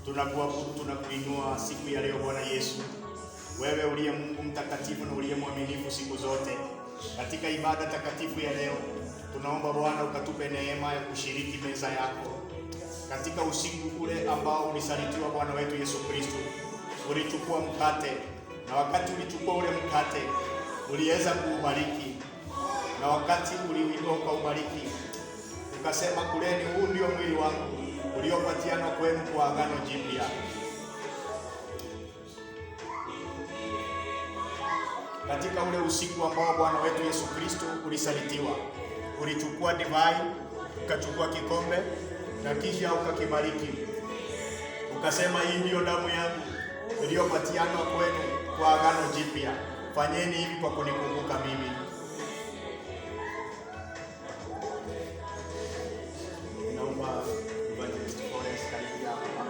tunakuabudu, tunakuinua siku ya leo Bwana Yesu, wewe uliye Mungu mtakatifu na uliye mwaminifu siku zote. Katika ibada takatifu ya leo tunaomba Bwana ukatupe neema ya kushiriki meza yako. Katika usiku ule ambao ulisalitiwa Bwana wetu Yesu Kristo, ulichukua mkate, na wakati ulichukua ule mkate uliweza kuubariki, na wakati uliuinua ubariki ukasema, kuleni, huu ndio mwili wangu uliopatiana kwenu kwa agano jipya. Katika ule usiku ambao Bwana wetu Yesu Kristo ulisalitiwa, ulichukua divai, ukachukua kikombe na kisha ukakibariki, ukasema, hii ndio damu yangu iliyopatiana kwenu kwa agano jipya. Fanyeni hivi kwa kunikumbuka mimi. Naomba Evangelist Florence karibu hapa.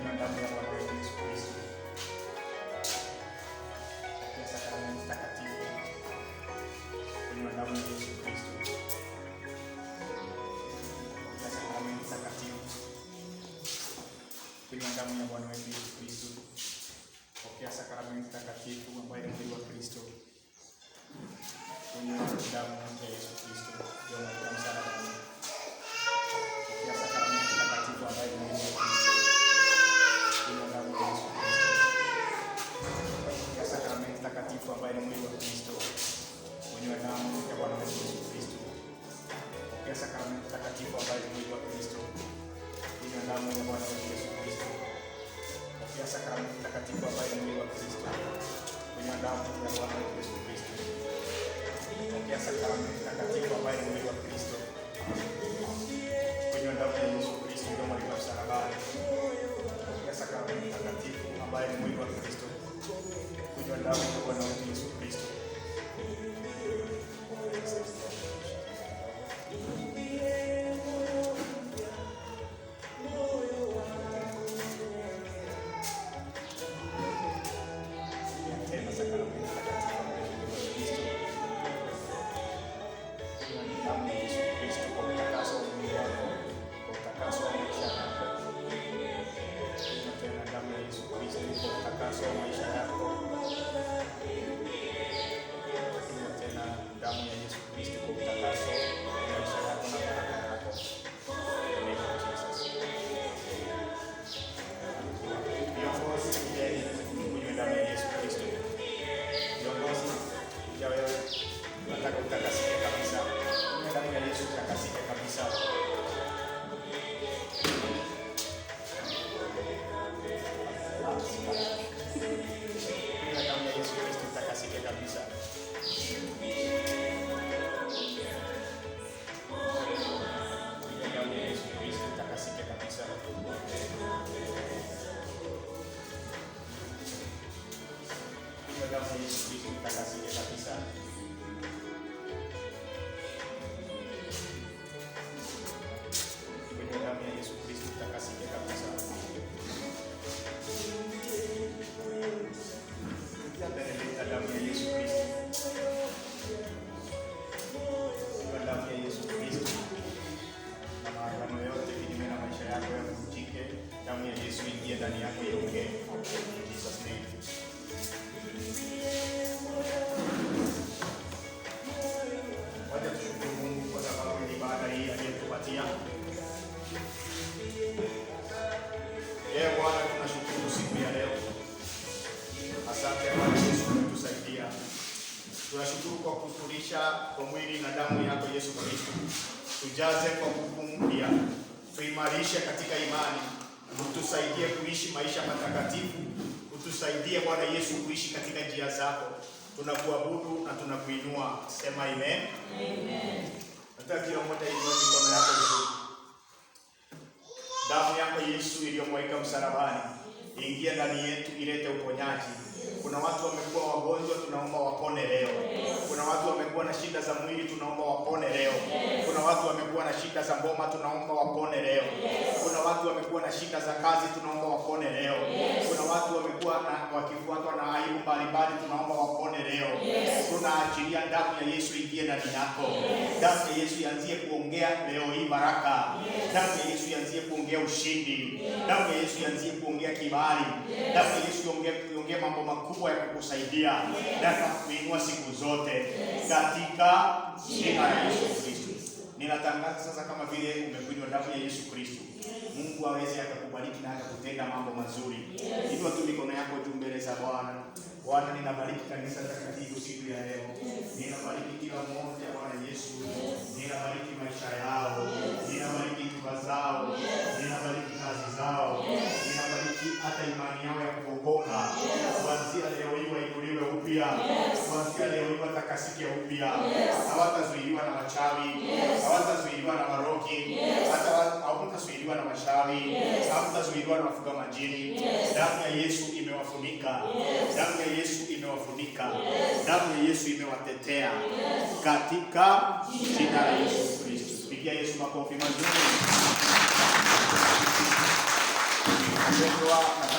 Kunywa damu ya Bwana wetu Yesu Kristo. Pokea sakramenti takatifu. Kunywa damu ya Yesu Kristo. Pokea sakramenti takatifu. Kunywa damu ya Bwana wetu Yesu Kristo. Pokea sakramenti takatifu ambayo ni mwili wa Kristo. Kunywa damu ya Yesu Kristo. Ndio katika msalaba. Pokea sakramenti takatifu ambayo ni mwili wa Kristo. Kunywa damu ya Yesu Kristo. Pokea sakramenti takatifu ambayo ni mwili wa Kristo. Kunywa damu ya Bwana wetu Yesu Kristo. Pokea sakramenti takatifu ambayo ni mwili wa Kristo. Kunywa damu ya Bwana wetu Yesu Kristo. Pokea sakramenti takatifu ambayo ni mwili wa Kristo. Kunywa damu ya Bwana wetu Yesu Kristo. Pokea sakramenti takatifu ambayo ni mwili wa Kristo. Kunywa damu ya Yesu Kristo ndio mwili wa msalabani. Pokea sakramenti takatifu ambayo ni mwili wa Kristo. Kunywa damu ya Bwana wetu Yesu Kristo. Tunashukuru kwa kutulisha kwa mwili na damu yako Yesu Kristo. Tujaze kwa nguvu mpya, tuimarishe katika imani, utusaidie kuishi maisha matakatifu, utusaidie Bwana Yesu kuishi katika njia zako. Tunakuabudu na tunakuinua. Sema amen. Amen. Nataka kila mmoja inue mikono yako juu. Damu yako Yesu iliyomwagika msalabani ingia ndani yetu, ilete uponyaji. Kuna watu wamekuwa wagonjwa, tunaomba wapone leo. Kuna watu wamekuwa na shida za mwili, tunaomba wapone leo. Kuna watu wamekuwa na shida za ngoma, tunaomba wapone leo. Kuna watu wamekuwa na shida za kazi, tunaomba wapone leo. Kuna watu wamekuwa wakifuatwa na aibu mbalimbali, tunaomba wapone leo. Tunaachilia damu ya Yesu ingie ndani yako. Damu ya Yesu ianzie kuongea leo hii baraka. Damu ya Yesu ianzie kuongea ushindi. Damu ya Yesu ianzie kuongea kibali. Damu ya Yesu iongee mambo makubwa ya kukusaidia na kuinua siku zote katika jina la Yesu Kristo. Ninatangaza sasa kama vile umekunywa damu ya Yesu Kristo, Mungu aweze akakubariki na akakutenda mambo mazuri. Inua tu mikono yako juu mbele za Bwana. Bwana, ninabariki kanisa takatifu siku ya leo. Ninabariki kila mmoja Bwana Yesu. Ninabariki maisha yao. Ninabariki nyumba zao. Ninabariki kazi zao. Ninabariki hata imani yao ya kuokoka. Kuanzia leo hii wainuliwe upya. Kuanzia leo hii watakasike upya. Hawatazuiliwa na wachawi. Hawatazuiliwa na maroki. Hawatazuiliwa na mashawi. Hawatazuiliwa na wafuga majini. Damu ya Yesu imewafunika. Damu ya Yesu imewafunika. Damu ya Yesu imewatetea katika jina la Yesu Kristo. Pigia Yesu makofi mazuri. mpendwa na